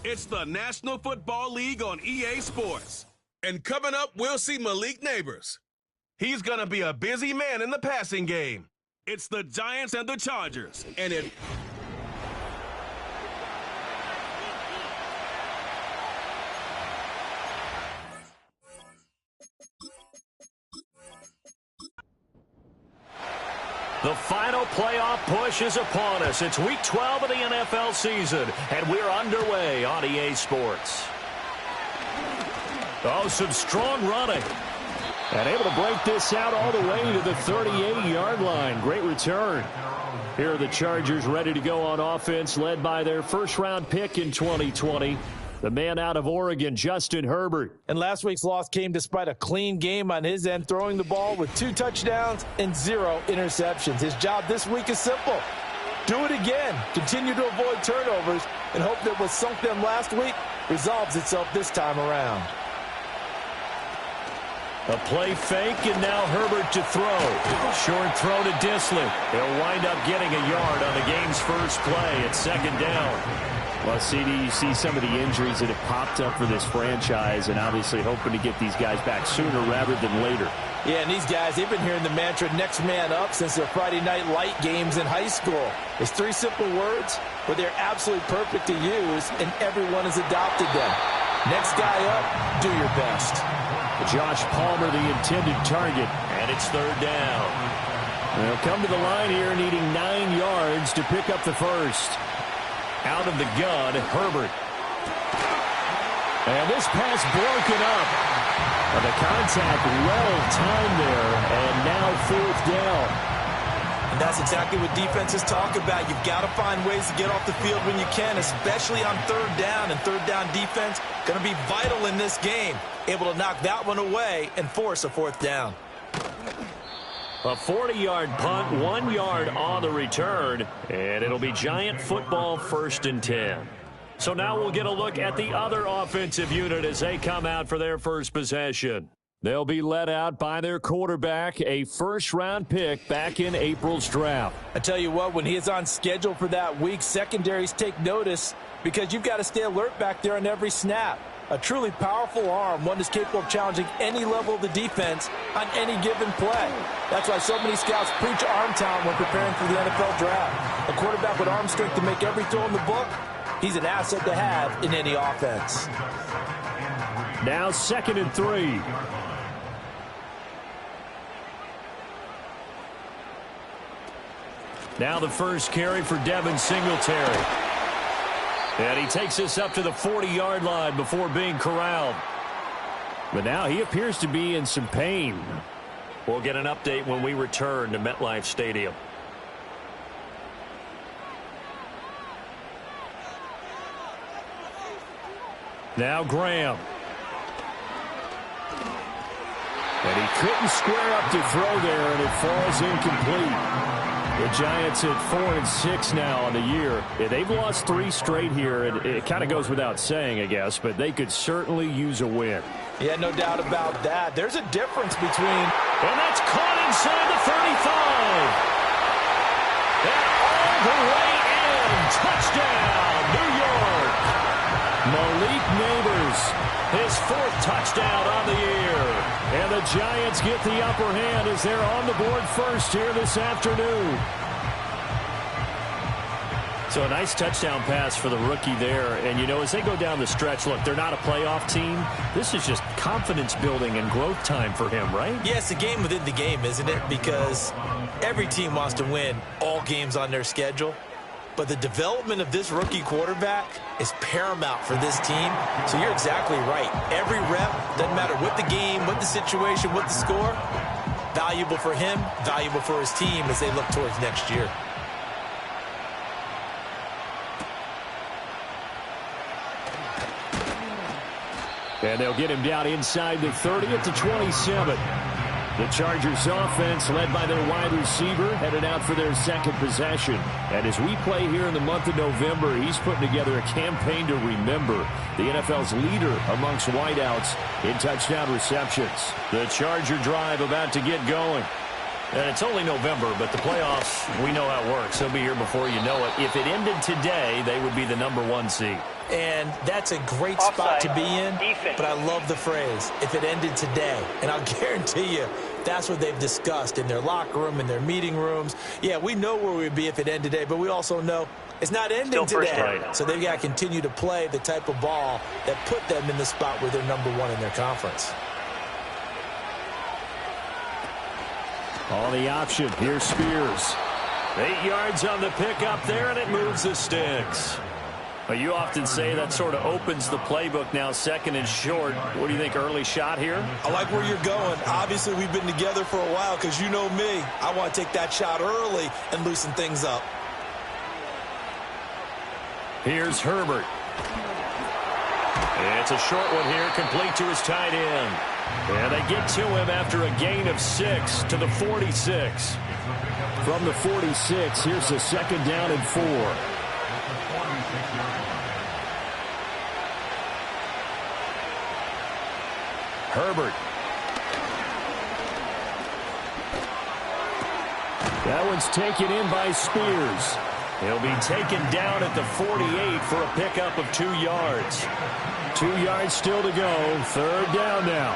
It's the National Football League on EA Sports. And coming up, we'll see Malik Neighbors. He's going to be a busy man in the passing game. It's the Giants and the Chargers. And it... The final playoff push is upon us. It's Week 12 of the NFL season, and we're underway on EA Sports. Oh, some strong running. And able to break this out all the way to the 38-yard line. Great return. Here are the Chargers ready to go on offense, led by their first-round pick in 2020. The man out of Oregon, Justin Herbert. And last week's loss came despite a clean game on his end, throwing the ball with 2 touchdowns and 0 interceptions. His job this week is simple. Do it again. Continue to avoid turnovers and hope that what sunk them last week resolves itself this time around. A play fake, and now Herbert to throw. Short throw to Disley. He'll wind up getting a yard on the game's first play. It's second down. Well, CD, you see some of the injuries that have popped up for this franchise, and obviously hoping to get these guys back sooner rather than later. Yeah, and these guys, they've been hearing the mantra next man up since their Friday night light games in high school. It's 3 simple words, but they're absolutely perfect to use, and everyone has adopted them. Next guy up, do your best. Josh Palmer, the intended target. And it's third down. They'll come to the line here needing 9 yards to pick up the first. Out of the gun, Herbert. And this pass broken up. And the contact well timed there, and now fourth down. And that's exactly what defenses talk about. You've got to find ways to get off the field when you can, especially on third down. And third down defense going to be vital in this game. Able to knock that one away and force a fourth down. A 40-yard punt, 1 yard on the return, and it'll be Giant football 1st and 10. So now we'll get a look at the other offensive unit as they come out for their first possession. They'll be led out by their quarterback, a first-round pick back in April's draft. I tell you what, when he is on schedule for that week, secondaries take notice because you've got to stay alert back there on every snap. A truly powerful arm, one that's capable of challenging any level of the defense on any given play. That's why so many scouts preach arm talent when preparing for the NFL draft. A quarterback with arm strength to make every throw in the book, he's an asset to have in any offense. Now 2nd and 3. Now the first carry for Devin Singletary. And he takes us up to the 40-yard line before being corralled. But now he appears to be in some pain. We'll get an update when we return to MetLife Stadium. Now Graham. And he couldn't square up to throw there, and it falls incomplete. The Giants at 4-6 now on the year. Yeah, they've lost 3 straight here, and it kind of goes without saying, I guess, but they could certainly use a win. Yeah, no doubt about that. There's a difference between... And that's caught inside the 35. And all the way in. Touchdown, New York. Malik Neighbors, his 4th touchdown on the year. And the Giants get the upper hand as they're on the board first here this afternoon. So a nice touchdown pass for the rookie there. And, you know, as they go down the stretch, look, they're not a playoff team. This is just confidence building and growth time for him, right? Yes, a game within the game, isn't it? Because every team wants to win all games on their schedule. But the development of this rookie quarterback is paramount for this team. So you're exactly right. Every rep, doesn't matter what the game, what the situation, what the score, valuable for him, valuable for his team as they look towards next year. And they'll get him down inside the 30 at the 27. The Chargers offense led by their wide receiver headed out for their 2nd possession. And as we play here in the month of November, he's putting together a campaign to remember, the NFL's leader amongst wideouts in touchdown receptions. The Charger drive about to get going. And it's only November, but the playoffs, we know how it works. They'll be here before you know it. If it ended today, they would be the #1 seed. And that's a great spot to be in, but I love the phrase, if it ended today. And I'll guarantee you, that's what they've discussed in their locker room, in their meeting rooms. Yeah, we know where we'd be if it ended today, but we also know it's not ending today. So they've got to continue to play the type of ball that put them in the spot where they're #1 in their conference. On the option, here's Spears. 8 yards on the pickup there, and it moves the sticks. Well, you often say that sort of opens the playbook now, 2nd and short. What do you think, early shot here? I like where you're going. Obviously, we've been together for a while because you know me. I want to take that shot early and loosen things up. Here's Herbert. It's a short one here, complete to his tight end. And they get to him after a gain of 6 to the 46. From the 46, here's a 2nd down and 4. Herbert. That one's taken in by Spears. He'll be taken down at the 48 for a pickup of 2 yards. 2 yards still to go. 3rd down now.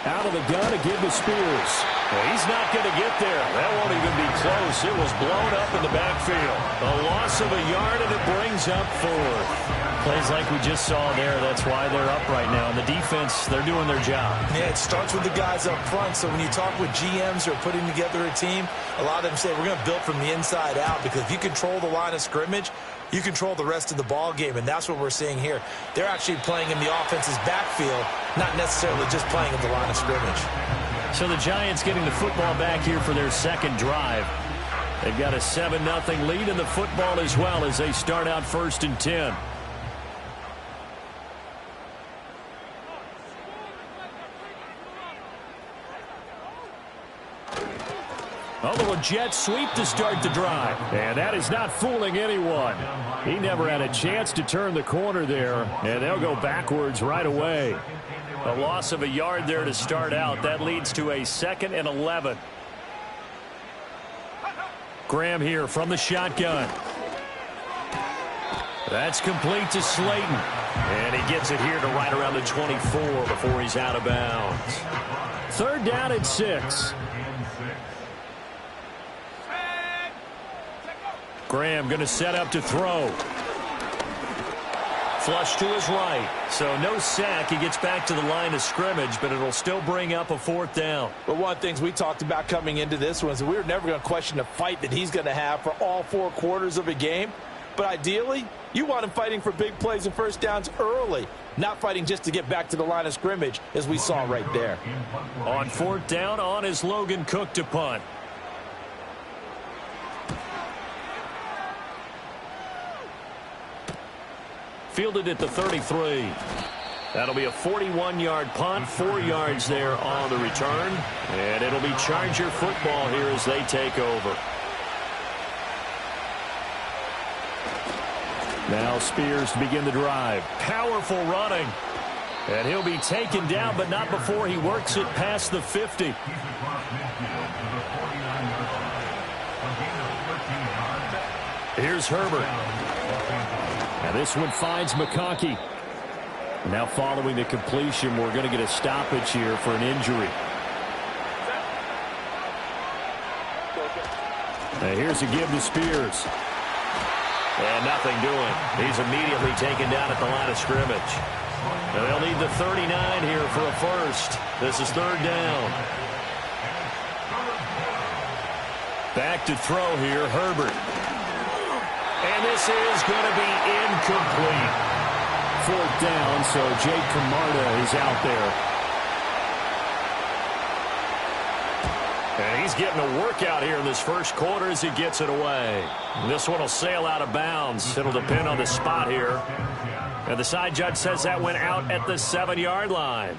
Out of the gun to give to Spears. Well, he's not going to get there. That won't even be close. It was blown up in the backfield. A loss of a yard, and it brings up 4th. Plays like we just saw there. That's why they're up right now. And the defense, they're doing their job. Yeah, it starts with the guys up front. So when you talk with GMs who are putting together a team, a lot of them say we're going to build from the inside out, because if you control the line of scrimmage, you control the rest of the ball game, and that's what we're seeing here. They're actually playing in the offense's backfield, not necessarily just playing at the line of scrimmage. So the Giants getting the football back here for their 2nd drive. They've got a 7-0 lead in the football as well as they start out 1st and 10. A little jet sweep to start the drive. And that is not fooling anyone. He never had a chance to turn the corner there, and they'll go backwards right away. A loss of a yard there to start out. That leads to a 2nd and 11. Graham here from the shotgun. That's complete to Slayton. And he gets it here to right around the 24 before he's out of bounds. 3rd down and 6. Graham going to set up to throw. Flush to his right. So no sack. He gets back to the line of scrimmage, but it'll still bring up a 4th down. But one of the things we talked about coming into this one is that we were never going to question the fight that he's going to have for all 4 quarters of a game. But ideally, you want him fighting for big plays and 1st downs early, not fighting just to get back to the line of scrimmage, as we saw right there. On 4th down, on is Logan Cook to punt. Fielded at the 33. That'll be a 41-yard punt, 4 yards there on the return. And it'll be Charger football here as they take over. Now Spears to begin the drive. Powerful running. And he'll be taken down, but not before he works it past the 50. Here's Herbert. And this one finds McConkey. Now following the completion, we're going to get a stoppage here for an injury. Now here's a give to Spears. And nothing doing. He's immediately taken down at the line of scrimmage. And they'll need the 39 here for a 1st. This is 3rd down. Back to throw here, Herbert. And this is going to be incomplete. 4th down, so Jake Camarda is out there. And he's getting a workout here in this 1st quarter as he gets it away. This one will sail out of bounds. It'll depend on the spot here. And the side judge says that went out at the 7-yard line.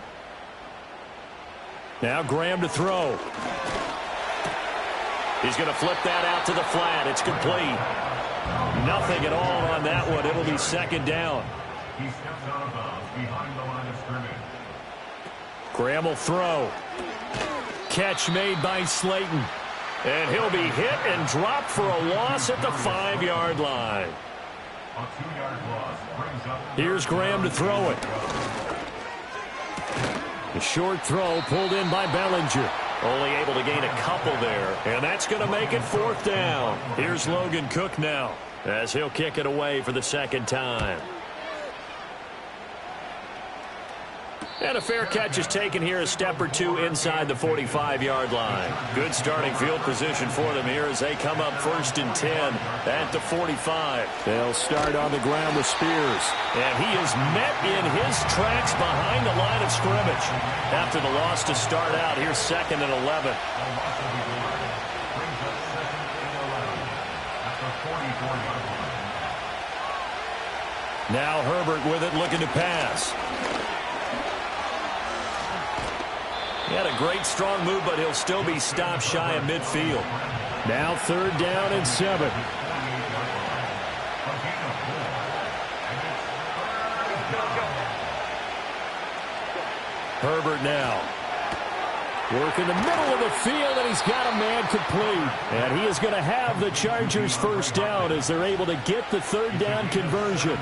Now Graham to throw. He's going to flip that out to the flat. It's complete. Nothing at all on that one. It'll be 2nd down. He steps out of bounds behind the line of scrimmage. Graham will throw. Catch made by Slayton. And he'll be hit and dropped for a loss at the 5-yard line. Here's Graham to throw it. A short throw pulled in by Bellinger. Only able to gain a couple there. And that's going to make it 4th down. Here's Logan Cook now as he'll kick it away for the 2nd time. And a fair catch is taken here a step or two inside the 45-yard line. Good starting field position for them here as they come up 1st and 10 at the 45. They'll start on the ground with Spears. And he is met in his tracks behind the line of scrimmage. After the loss to start out, here's 2nd and 11. Now Herbert with it, looking to pass. He had a great strong move, but he'll still be stopped shy of midfield. Now 3rd down and 7. Herbert now. Work in the middle of the field, and he's got a man complete. And he is going to have the Chargers 1st down as they're able to get the 3rd down conversion.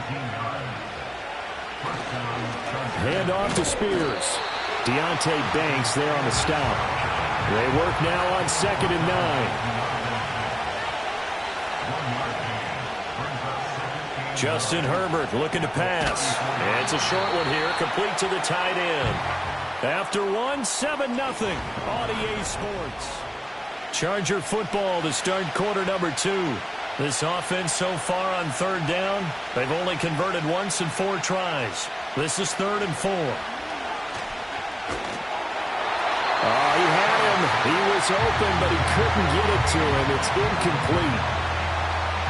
Hand off to Spears. Deontay Banks there on the stop. They work now on 2nd and 9. Justin Herbert looking to pass. And it's a short one here, complete to the tight end. After 7-0 on EA Sports. Charger football to start quarter number 2. This offense so far on 3rd down, they've only converted once in 4 tries. This is 3rd and 4. Oh, he had him. He was open, but he couldn't get it to him. It's incomplete.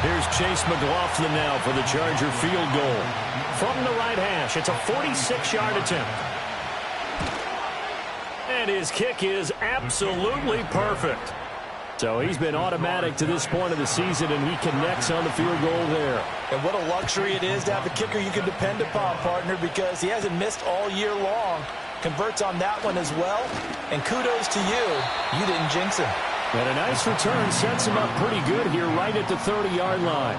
Here's Chase McLaughlin now for the Charger field goal. From the right hash, it's a 46-yard attempt. And his kick is absolutely perfect. So he's been automatic to this point of the season, and he connects on the field goal there. And what a luxury it is to have a kicker you can depend upon, partner, because he hasn't missed all year long. Converts on that one as well. And kudos to you. You didn't jinx him. And a nice return sets him up pretty good here right at the 30-yard line.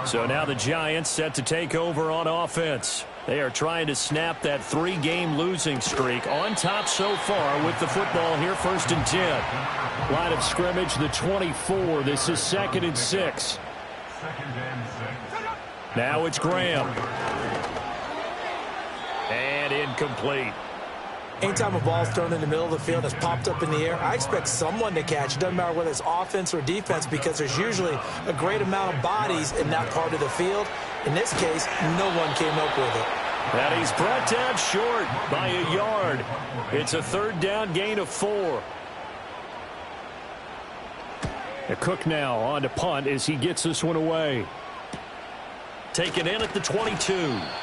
So now the Giants set to take over on offense. They are trying to snap that 3-game losing streak on top so far with the football here 1st and 10. Line of scrimmage, the 24. This is 2nd and 6. Now it's Graham. And incomplete. Anytime a ball's thrown in the middle of the field and it's popped up in the air, I expect someone to catch. It doesn't matter whether it's offense or defense because there's usually a great amount of bodies in that part of the field. In this case, no one came up with it. And he's brought down short by a yard. It's a 3rd down gain of 4. A Cook now on to punt as he gets this one away. Taken in at the 22.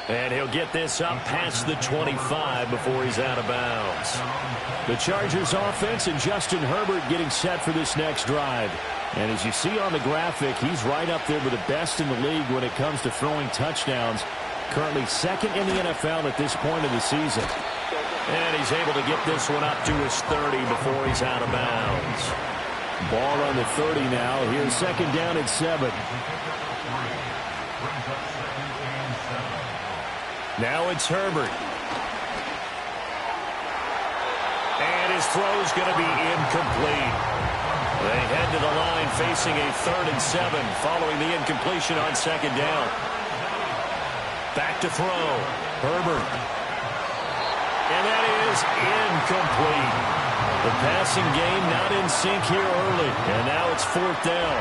And he'll get this up past the 25 before he's out of bounds. The Chargers offense and Justin Herbert getting set for this next drive. And as you see on the graphic, he's right up there with the best in the league when it comes to throwing touchdowns. Currently 2nd in the NFL at this point of the season. And he's able to get this one up to his 30 before he's out of bounds. Ball on the 30 now. Here's 2nd down and 7. Now it's Herbert. And his throw's going to be incomplete. They head to the line facing a 3rd and 7 following the incompletion on 2nd down. Back to throw. Herbert. And that is incomplete. The passing game not in sync here early. And now it's 4th down.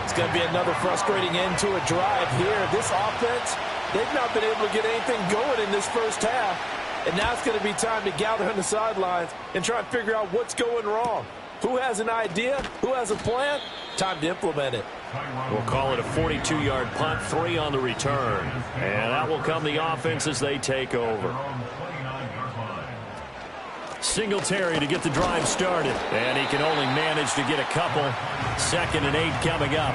It's going to be another frustrating end to a drive here. This offense, they've not been able to get anything going in this first half. And now it's going to be time to gather on the sidelines and try and figure out what's going wrong. Who has an idea? Who has a plan? Time to implement it. We'll call it a 42-yard punt, 3 on the return. And that will come the offense as they take over. Singletary to get the drive started. And he can only manage to get a couple. 2nd and 8 coming up.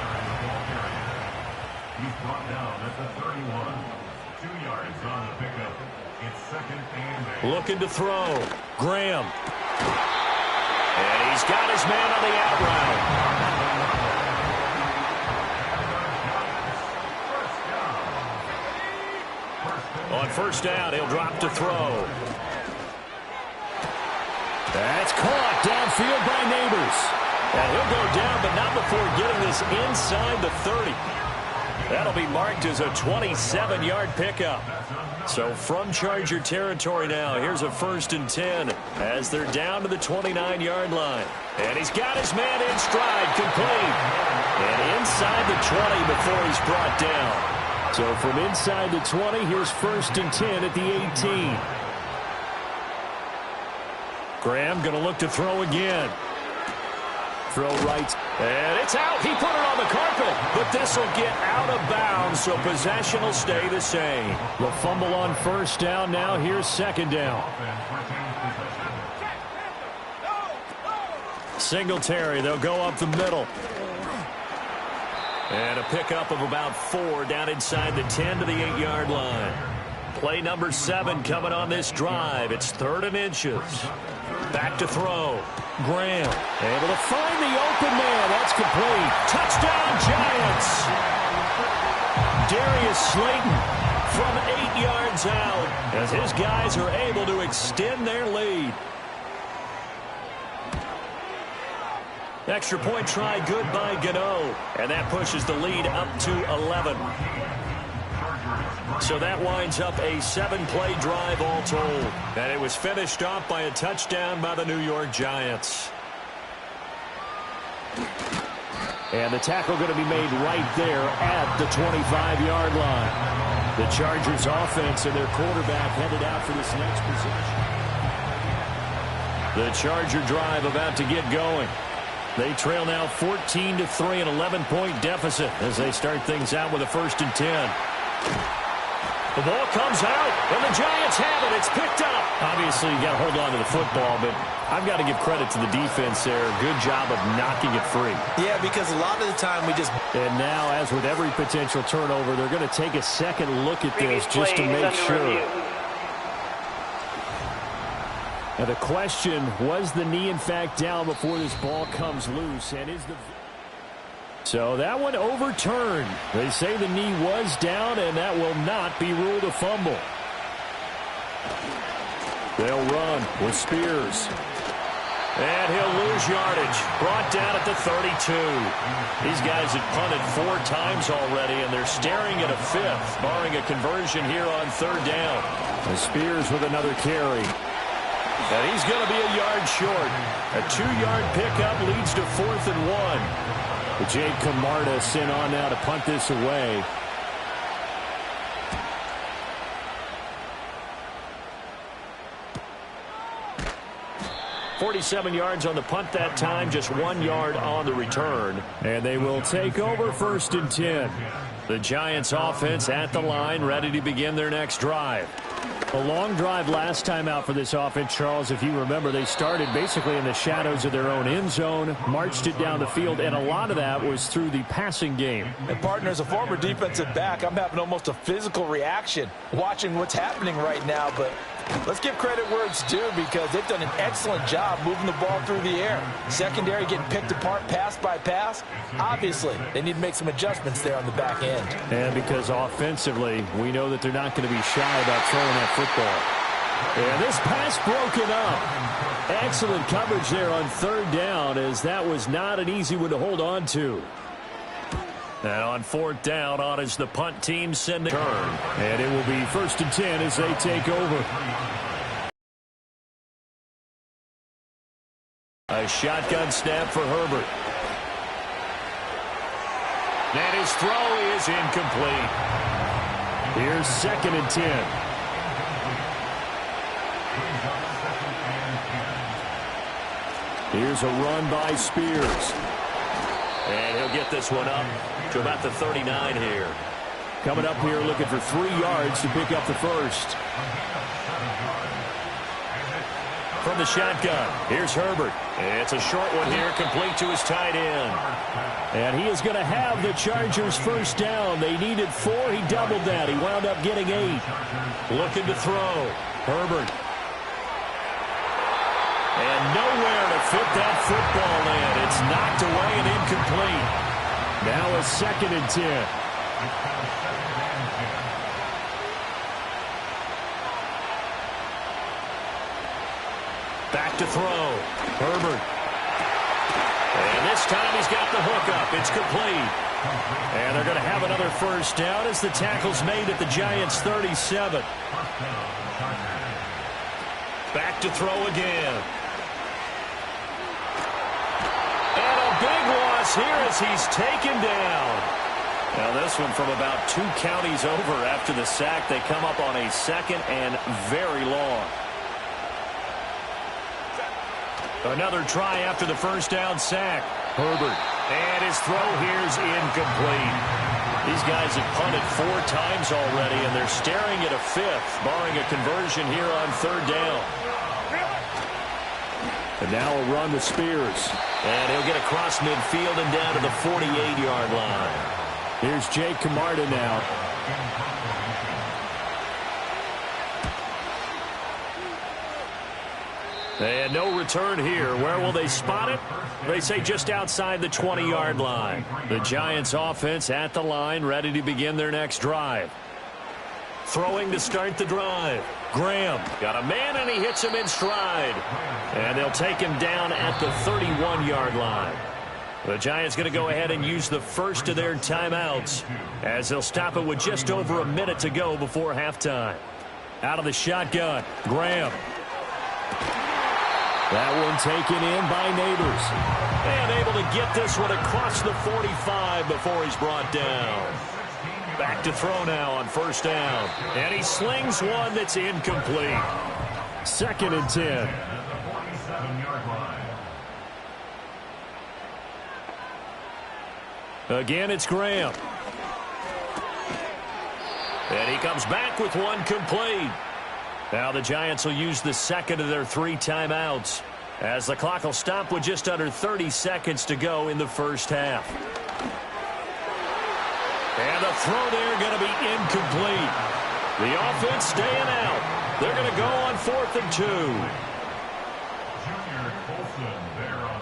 He's brought down at the 31. 2 yards on the pickup. Looking to throw. Graham. And he's got his man on the out route. On first down, he'll drop to throw. That's caught downfield by Neighbors. And he'll go down, but not before getting this inside the 30. That'll be marked as a 27-yard pickup. So from Charger territory now, here's a 1st and 10 as they're down to the 29-yard line. And he's got his man in stride, complete. And inside the 20 before he's brought down. So from inside the 20, here's 1st and 10 at the 18. Graham going to look to throw again. Throw right. And it's out. He put it on the carpet. But this will get out of bounds, so possession will stay the same. The fumble on first down. Now here's 2nd down. Singletary, they'll go up the middle. And a pickup of about 4 down inside the 10 to the 8-yard line. Play number 7 coming on this drive. It's 3rd and inches. Back to throw. Graham able to find the open man. That's complete. Touchdown, Giants. Darius Slayton from 8 yards out as his guys are able to extend their lead. Extra point try good by Gano. And that pushes the lead up to 11. So that winds up a 7-play drive all told. And it was finished off by a touchdown by the New York Giants. And the tackle going to be made right there at the 25-yard line. The Chargers offense and their quarterback headed out for this next possession. The Charger drive about to get going. They trail now 14-3, an 11-point deficit as they start things out with a 1st and 10. The ball comes out, and the Giants have it. It's picked up. Obviously, you got to hold on to the football, but I've got to give credit to the defense there. Good job of knocking it free. Yeah, because a lot of the time we just... And now, as with every potential turnover, they're going to take a second look at this just to make sure. Now the question, was the knee in fact down before this ball comes loose? And is the... So that one overturned. They say the knee was down, and that will not be ruled a fumble. They'll run with Spears. And he'll lose yardage. Brought down at the 32. These guys have punted 4 times already, and they're staring at a 5th, barring a conversion here on 3rd down. And Spears with another carry. And he's going to be a yard short. A 2-yard pickup leads to 4th and 1. Jake Camarda sent on now to punt this away. .47 yards on the punt that time, just 1 yard on the return. And they will take over 1st and 10. The Giants offense at the line, ready to begin their next drive. A long drive last time out for this offense, Charles. If you remember, they started basically in the shadows of their own end zone, marched it down the field, and a lot of that was through the passing game. And partner, as a former defensive back, I'm having almost a physical reaction watching what's happening right now, but let's give credit where it's due because they've done an excellent job moving the ball through the air. Secondary getting picked apart pass by pass. Obviously, they need to make some adjustments there on the back end. And because offensively, we know that they're not going to be shy about throwing that football. And this pass broken up. Excellent coverage there on 3rd down, as that was not an easy one to hold on to. And on 4th down, on is the punt team sending turn. And it will be 1st and 10 as they take over. A shotgun snap for Herbert. And his throw is incomplete. Here's 2nd and 10. Here's a run by Spears. And he'll get this one up to about the 39 here. Coming up here looking for 3 yards to pick up the 1st. from the shotgun. Here's Herbert. It's a short one here, complete to his tight end. And he is going to have the Chargers first down. They needed 4. He doubled that. He wound up getting 8. Looking to throw. Herbert. And nowhere to fit that football in. It's knocked away and incomplete. Now a 2nd and 10. Back to throw. Herbert. And this time he's got the hook up. It's complete. And they're going to have another first down as the tackle's made at the Giants' 37. Back to throw again. And a big loss here as he's taken down. Now this one from about 2 counties over after the sack. They come up on a 2nd and very long. Another try after the first down sack. Herbert. And his throw here's incomplete. These guys have punted 4 times already, and they're staring at a 5th, barring a conversion here on 3rd down. And now a run to Spears. And he'll get across midfield and down to the 48-yard line. Here's Jake Camarda now. And no return here. Where will they spot it? They say just outside the 20-yard line. The Giants offense at the line, ready to begin their next drive. Throwing to start the drive. Graham got a man, and he hits him in stride. And they'll take him down at the 31-yard line. The Giants going to go ahead and use the first of their timeouts as they'll stop it with just over a minute to go before halftime. Out of the shotgun, Graham. That one taken in by Neighbors. And able to get this one across the 45 before he's brought down. Back to throw now on first down. And he slings one that's incomplete. 2nd and 10. Again, it's Graham. And he comes back with one complete. Now the Giants will use the 2nd of their 3 timeouts as the clock will stop with just under 30 seconds to go in the first half. And the throw there going to be incomplete. The offense staying out. They're going to go on 4th and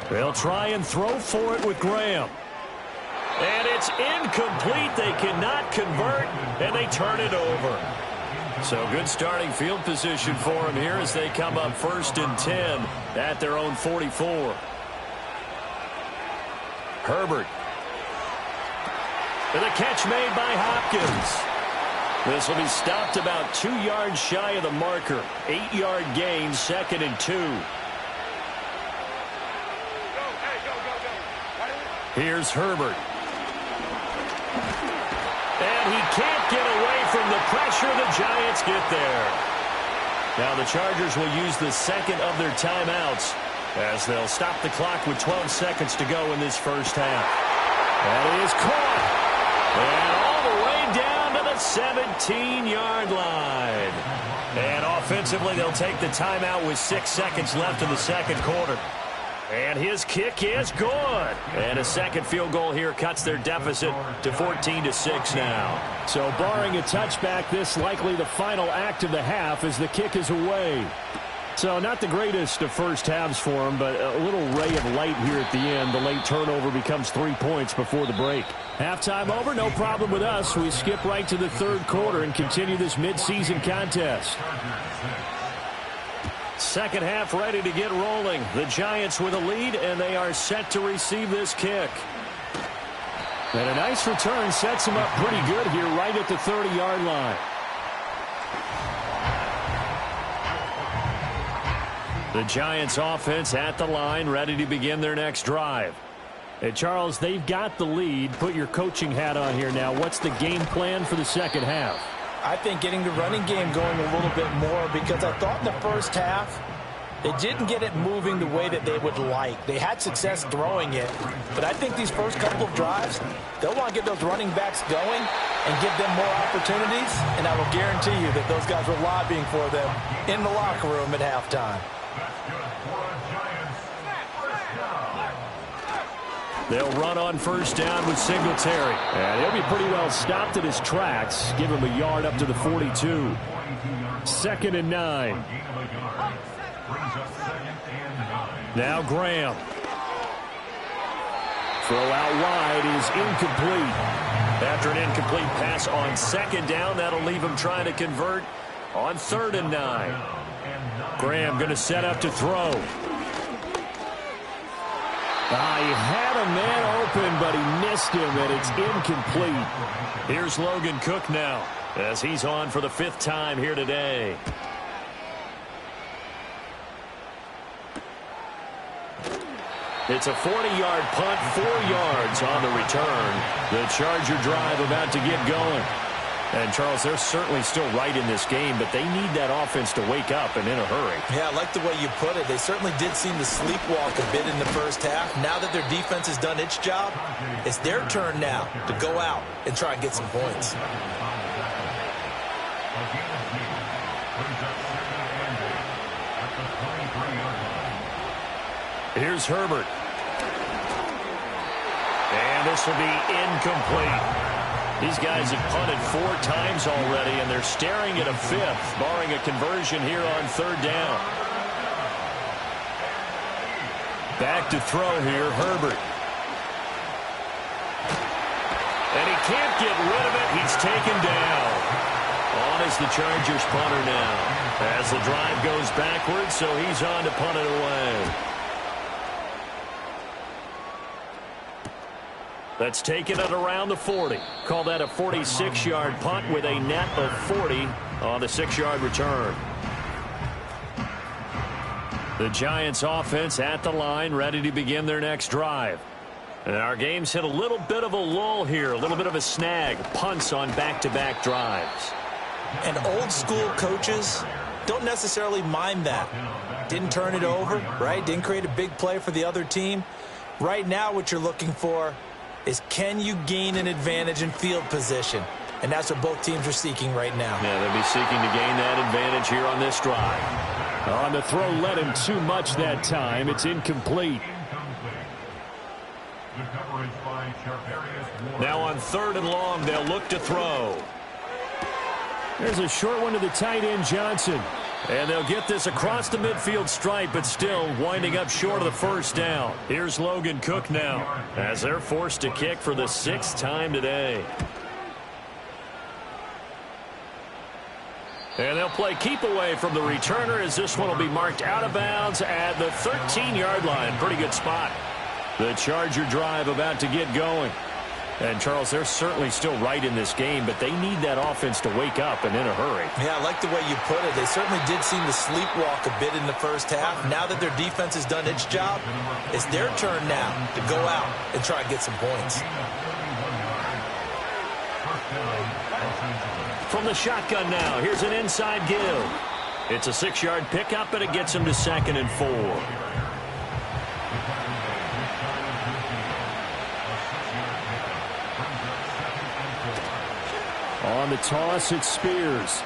2. They'll try and throw for it with Graham. And it's incomplete. They cannot convert, and they turn it over. So good starting field position for them here as they come up 1st and 10 at their own 44. Herbert. And the catch made by Hopkins. This will be stopped about 2 yards shy of the marker. 8-yard gain, 2nd and 2. Here's Herbert. And he can't get away from the pressure. The Giants get there. Now the Chargers will use the 2nd of their timeouts as they'll stop the clock with 12 seconds to go in this first half. That is caught. And all the way down to the 17-yard line. And offensively, they'll take the timeout with 6 seconds left in the second quarter. And his kick is good. And a second field goal here cuts their deficit to 14-6 now. So barring a touchback, this likely the final act of the half as the kick is away. So not the greatest of first halves for him, but a little ray of light here at the end. The late turnover becomes 3 points before the break. Halftime over, no problem with us. We skip right to the third quarter and continue this midseason contest. Second half ready to get rolling. The Giants with a lead, and they are set to receive this kick. And a nice return sets him up pretty good here right at the 30-yard line. The Giants offense at the line, ready to begin their next drive. Hey, Charles, they've got the lead. Put your coaching hat on here now. What's the game plan for the second half? I think getting the running game going a little bit more, because I thought in the first half they didn't get it moving the way that they would like. They had success throwing it, but I think these first couple of drives, they'll want to get those running backs going and give them more opportunities, and I will guarantee you that those guys were lobbying for them in the locker room at halftime. They'll run on first down with Singletary. And he'll be pretty well stopped at his tracks. Give him a yard up to the 42. 2nd and 9. Now Graham. Throw out wide is incomplete. After an incomplete pass on 2nd down, that'll leave him trying to convert on 3rd and 9. Graham going to set up to throw. He had a man open, but he missed him, and it's incomplete. Here's Logan Cook now, as he's on for the 5th time here today. It's a 40-yard punt, 4 yards on the return. The Charger drive about to get going. And, Charles, they're certainly still right in this game, but they need that offense to wake up and in a hurry. Yeah, I like the way you put it. They certainly did seem to sleepwalk a bit in the first half. Now that their defense has done its job, it's their turn now to go out and try and get some points. Here's Herbert. And this will be incomplete. These guys have punted 4 times already, and they're staring at a 5th, barring a conversion here on 3rd down. Back to throw here, Herbert. And he can't get rid of it. He's taken down. On is the Chargers punter now. As the drive goes backwards, so he's on to punt it away. That's taken at around the 40. Call that a 46-yard punt with a net of 40 on the 6-yard return. The Giants offense at the line, ready to begin their next drive. And our game's hit a little bit of a lull here, a little bit of a snag. Punts on back-to-back drives. And old school coaches don't necessarily mind that. Didn't turn it over, right? Didn't create a big play for the other team. Right now what you're looking for is, can you gain an advantage in field position? And that's what both teams are seeking right now. Yeah, they'll be seeking to gain that advantage here on this drive. On the throw, led him too much that time. It's incomplete. Now on 3rd and long, they'll look to throw. There's a short one to the tight end, Johnson. And they'll get this across the midfield stripe, but still winding up short of the 1st down. Here's Logan Cook now, as they're forced to kick for the 6th time today. And they'll play keep away from the returner, as this one will be marked out of bounds at the 13-yard line. Pretty good spot. The Charger drive about to get going. And, Charles, they're certainly still right in this game, but they need that offense to wake up and in a hurry. Yeah, I like the way you put it. They certainly did seem to sleepwalk a bit in the first half. Now that their defense has done its job, it's their turn now to go out and try and get some points. From the shotgun now, here's an inside give. It's a 6-yard pickup, and it gets him to 2nd and 4. On the toss, it's Spears.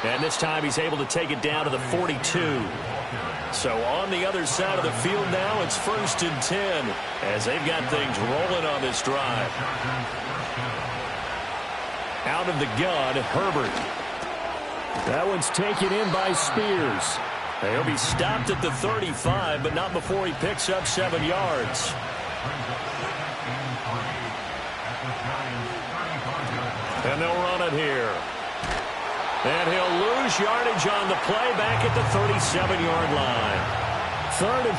And this time he's able to take it down to the 42. So on the other side of the field now, it's 1st and 10, as they've got things rolling on this drive. Out of the gun, Herbert. That one's taken in by Spears. He'll be stopped at the 35, but not before he picks up 7 yards. And they'll run it here. And he'll lose yardage on the play back at the 37-yard line. 3rd and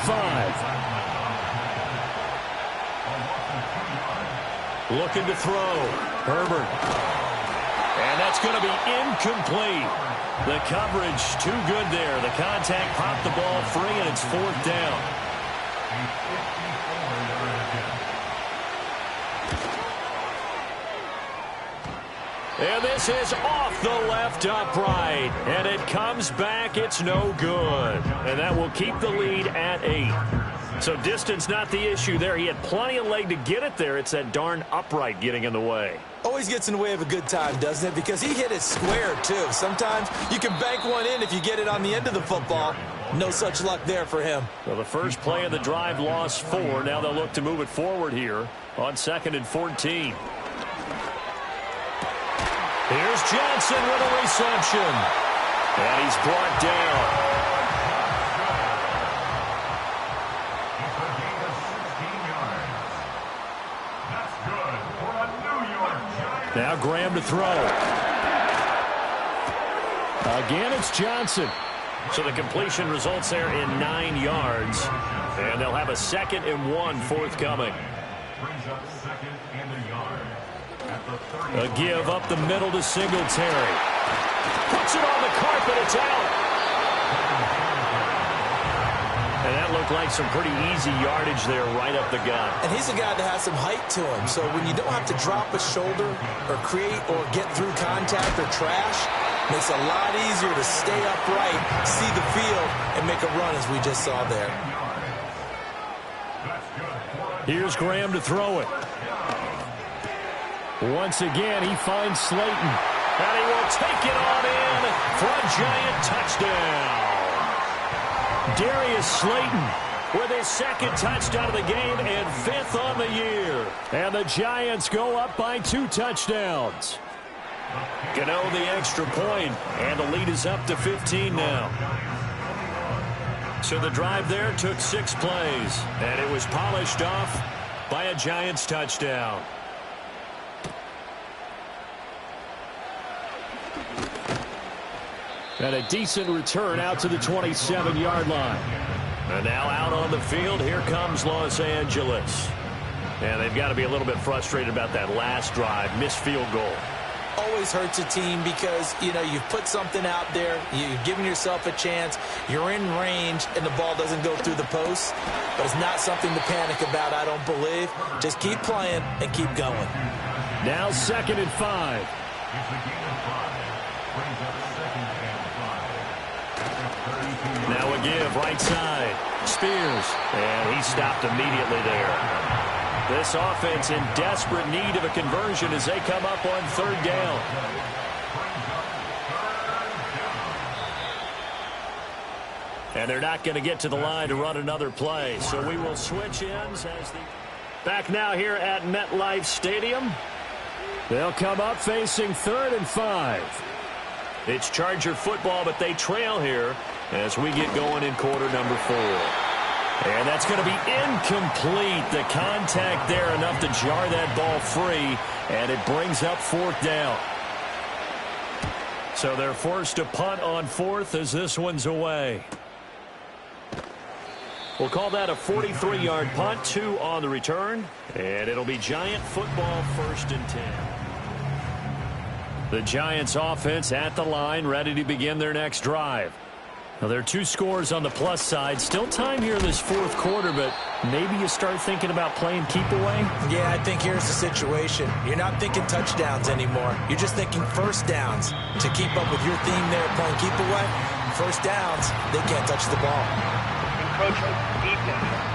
5. Looking to throw. Herbert. And that's going to be incomplete. The coverage too good there. The contact popped the ball free, and it's 4th down. And this is off the left upright. And it comes back. It's no good. And that will keep the lead at 8. So distance not the issue there. He had plenty of leg to get it there. It's that darn upright getting in the way. Always gets in the way of a good time, doesn't it? Because he hit it square, too. Sometimes you can bank one in if you get it on the end of the football. No such luck there for him. Well, the first play of the drive lost 4. Now they'll look to move it forward here on 2nd and 14. Here's Johnson with a reception. And he's brought down. Now Graham to throw. Again, it's Johnson. So the completion results there in 9 yards. And they'll have a 2nd and 1 forthcoming. A give up the middle to Singletary. Puts it on the carpet. It's out. And that looked like some pretty easy yardage there right up the gut. And he's a guy that has some height to him. So when you don't have to drop a shoulder or create or get through contact or trash, makes it a lot easier to stay upright, see the field, and make a run as we just saw there. Here's Graham to throw it. Once again, he finds Slayton. And he will take it on in for a Giant touchdown. Darius Slayton with his 2nd touchdown of the game and 5th on the year. And the Giants go up by 2 touchdowns. Gano the extra point, and the lead is up to 15 now. So the drive there took 6 plays, and it was polished off by a Giants touchdown. And a decent return out to the 27-yard line. And now out on the field, here comes Los Angeles. And they've got to be a little bit frustrated about that last drive, missed field goal. Always hurts a team because, you know, you've put something out there, you've given yourself a chance, you're in range, and the ball doesn't go through the post. But it's not something to panic about, I don't believe. Just keep playing and keep going. Now 2nd and 5. Now a give, right side. Spears. And he stopped immediately there. This offense in desperate need of a conversion as they come up on 3rd down. And they're not going to get to the line to run another play. So we will switch ends as the... Back now here at MetLife Stadium. They'll come up facing 3rd and 5. It's Charger football, but they trail here as we get going in quarter number 4. And that's going to be incomplete. The contact there enough to jar that ball free, and it brings up 4th down. So they're forced to punt on 4th as this one's away. We'll call that a 43-yard punt, 2 on the return, and it'll be Giant football 1st and 10. The Giants offense at the line, ready to begin their next drive. Now, there are 2 scores on the plus side. Still time here in this 4th quarter, but maybe you start thinking about playing keep away? Yeah, I think here's the situation. You're not thinking touchdowns anymore. You're just thinking first downs. To keep up with your theme there, playing keep away, first downs, they can't touch the ball. Encroachment defense.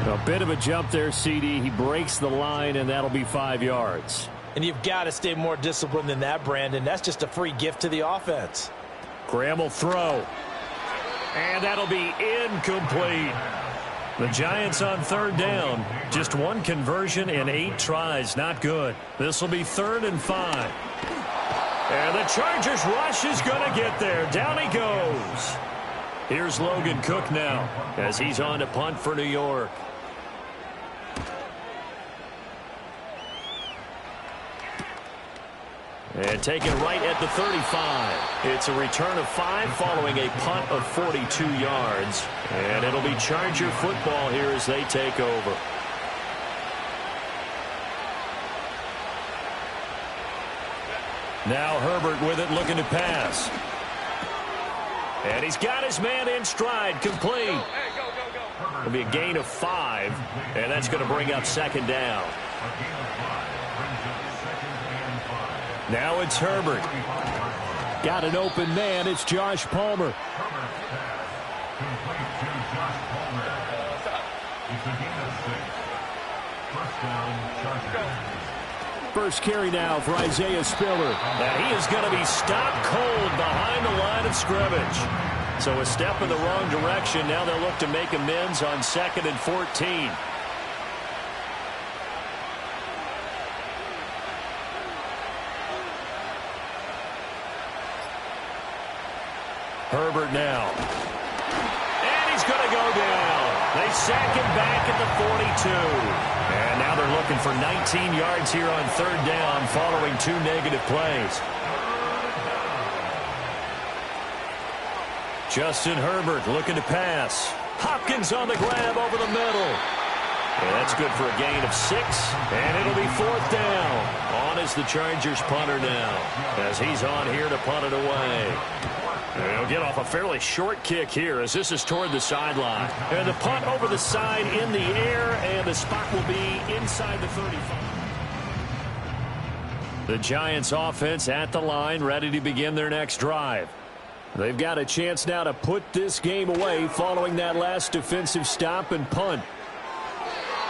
A bit of a jump there, CD. He breaks the line, and that'll be 5 yards. And you've got to stay more disciplined than that, Brandon. That's just a free gift to the offense. Graham will throw. And that'll be incomplete. The Giants on 3rd down. Just 1 conversion in 8 tries. Not good. This will be 3rd and 5. And the Chargers rush is going to get there. Down he goes. Here's Logan Cook now as he's on to punt for New York. And taken right at the 35. It's a return of 5 following a punt of 42 yards. And it'll be Charger football here as they take over. Now Herbert with it, looking to pass. And he's got his man in stride, complete. It'll be a gain of 5, and that's going to bring up 2nd down. Now it's Herbert. Got an open man. It's Josh Palmer. Complete to Josh Palmer. It's a gain of 6. First down, Chargers. First carry now for Isaiah Spiller. And he is going to be stopped cold behind the line of scrimmage. So a step in the wrong direction. Now they'll look to make amends on 2nd and 14. Herbert now. And he's going to go down. They sack him back at the 42. And now they're looking for 19 yards here on 3rd down following 2 negative plays. Justin Herbert looking to pass. Hopkins on the grab over the middle. And that's good for a gain of 6. And it'll be 4th down. On is the Chargers punter now, as he's on here to punt it away. And he'll get off a fairly short kick here as this is toward the sideline. And the punt over the side in the air, and the spot will be inside the 35. The Giants offense at the line, ready to begin their next drive. They've got a chance now to put this game away following that last defensive stop and punt.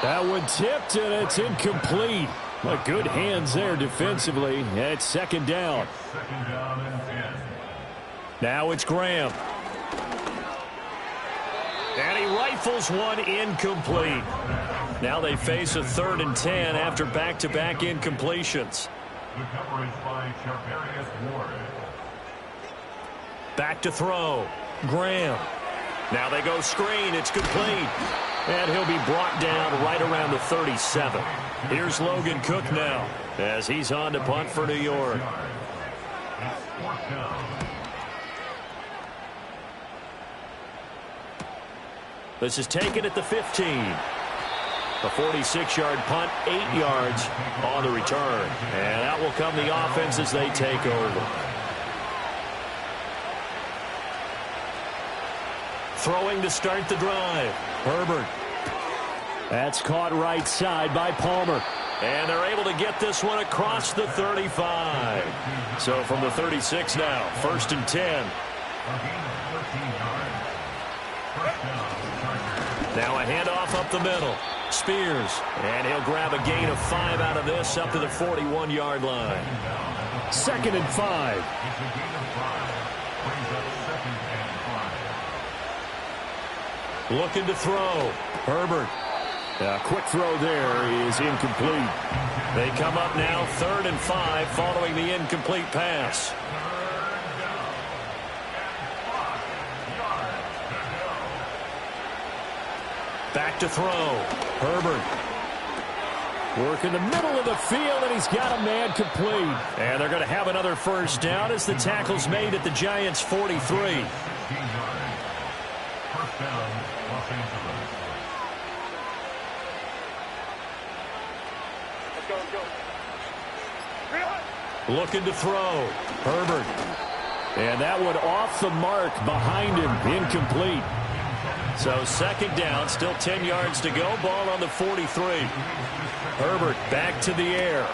That one tipped, and it's incomplete. But good hands there defensively. It's 2nd down. Second down and 10. Now it's Graham. And he rifles one incomplete. Now they face a 3rd and 10 after back-to-back incompletions. The coverage by Charvarius Ward. Back to throw. Graham. Now they go screen. It's complete. And he'll be brought down right around the 37. Here's Logan Cook now as he's on to punt for New York. It's 4th down. This is taken at the 15. A 46-yard punt, 8 yards on the return. And out will come the offense as they take over. Throwing to start the drive. Herbert. That's caught right side by Palmer. And they're able to get this one across the 35. So from the 36 now, 1st and 10. Now a handoff up the middle. Spears. And he'll grab a gain of 5 out of this up to the 41-yard line. 2nd and 5. Looking to throw. Herbert. A quick throw there is incomplete. They come up now 3rd and 5 following the incomplete pass. Back to throw. Herbert. Work in the middle of the field, and he's got a man complete. And they're going to have another 1st down as the tackle's made at the Giants' 43. First down, Los Angeles. Looking to throw. Herbert. And that one off the mark behind him. Incomplete. So 2nd down, still 10 yards to go. Ball on the 43. Herbert back to the air.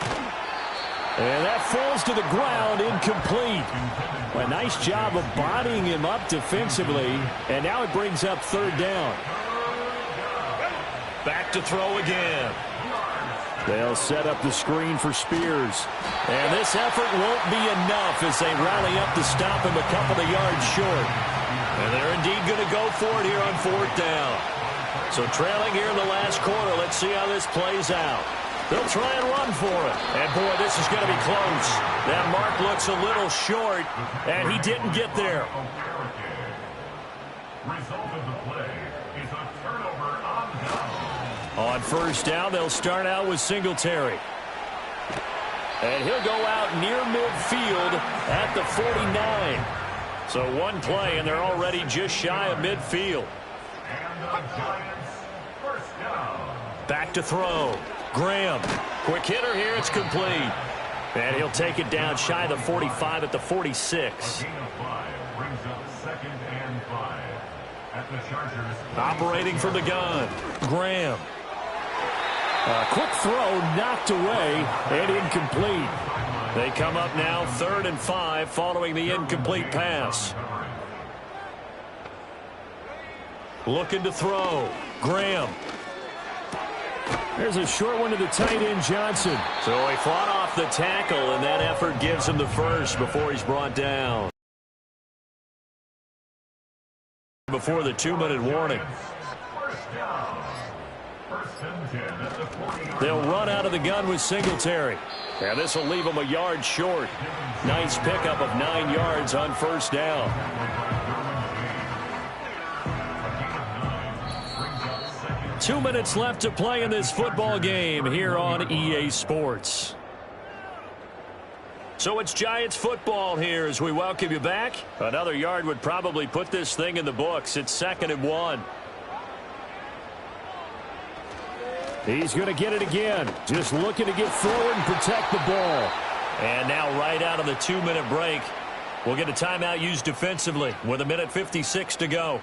And that falls to the ground, incomplete. A nice job of bodying him up defensively. And now it brings up 3rd down. Back to throw again. They'll set up the screen for Spears. And this effort won't be enough as they rally up to stop him a couple of yards short. And they're indeed going to go for it here on 4th down. So trailing here in the last quarter, let's see how this plays out. They'll try and run for it. And, boy, this is going to be close. That mark looks a little short, and he didn't get there. Result of the play is a turnover on down. On 1st down, they'll start out with Singletary. And he'll go out near midfield at the 49. So one play, and they're already just shy of midfield. And the Giants' 1st down. Back to throw. Graham. Quick hitter here. It's complete. And he'll take it down shy of the 45 at the 46. A gain of 5 brings up 2nd and 5 at the Chargers. Operating from the gun. Graham. A quick throw knocked away and incomplete. They come up now 3rd and 5 following the incomplete pass. Looking to throw. Graham. There's a short one to the tight end, Johnson. So he fought off the tackle, and that effort gives him the first before he's brought down. Before the 2-minute warning. They'll run out of the gun with Singletary. And this will leave them a yard short. Nice pickup of 9 yards on first down. Two minutes left to play in this football game here on EA Sports. So it's Giants football here as we welcome you back. Another yard would probably put this thing in the books. It's 2nd and 1. He's going to get it again. Just looking to get forward and protect the ball. And now right out of the 2-minute break, we'll get a timeout used defensively with 1:56 to go.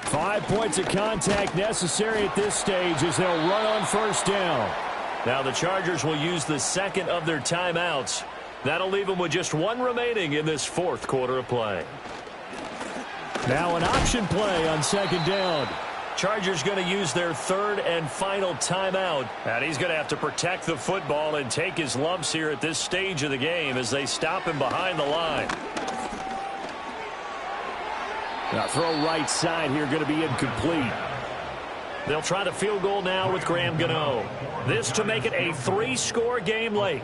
5 points of contact necessary at this stage as they'll run on first down. Now the Chargers will use the second of their timeouts. That'll leave them with just 1 remaining in this 4th quarter of play. Now an option play on 2nd down. Chargers going to use their 3rd and final timeout. And he's going to have to protect the football and take his lumps here at this stage of the game as they stop him behind the line. Now throw right side here, going to be incomplete. They'll try the field goal now with Graham Gano. This to make it a 3-score game late.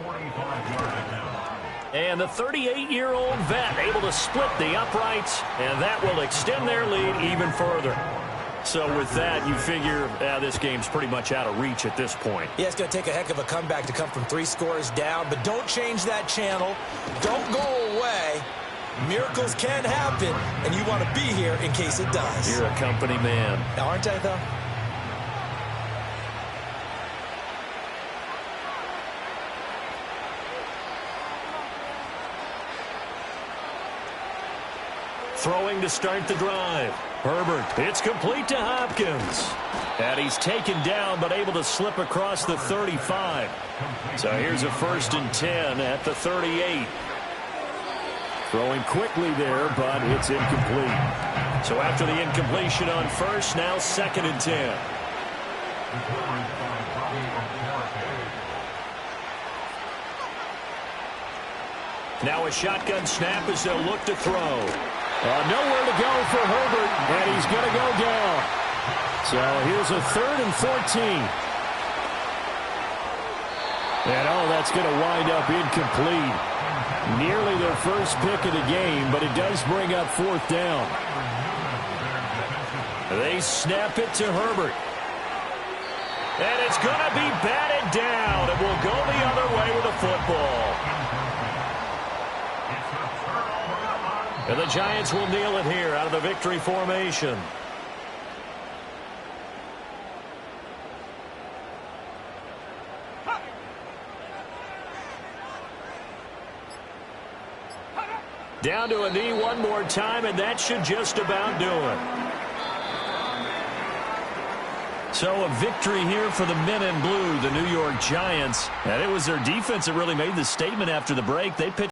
And the 38-year-old vet able to split the uprights, and that will extend their lead even further. So with that, you figure this game's pretty much out of reach at this point. Yeah, it's going to take a heck of a comeback to come from 3 scores down, but don't change that channel. Don't go away. Miracles can happen, and you want to be here in case it does. You're a company man. Now, aren't I, though? Throwing to start the drive. Herbert, it's complete to Hopkins. And he's taken down, but able to slip across the 35. So here's a 1st and 10 at the 38. Throwing quickly there, but it's incomplete. So after the incompletion on first, now 2nd and 10. Now a shotgun snap as they'll look to throw. Nowhere to go for Herbert, and he's going to go down. So here's a 3rd and 14. And that's going to wind up incomplete. Nearly their first pick of the game, but it does bring up 4th down. They snap it to Herbert. And it's going to be batted down. It will go the other way with the football. And the Giants will kneel it here out of the victory formation. Down to a knee one more time, and that should just about do it. So a victory here for the men in blue, the New York Giants. And it was their defense that really made the statement after the break. They pitched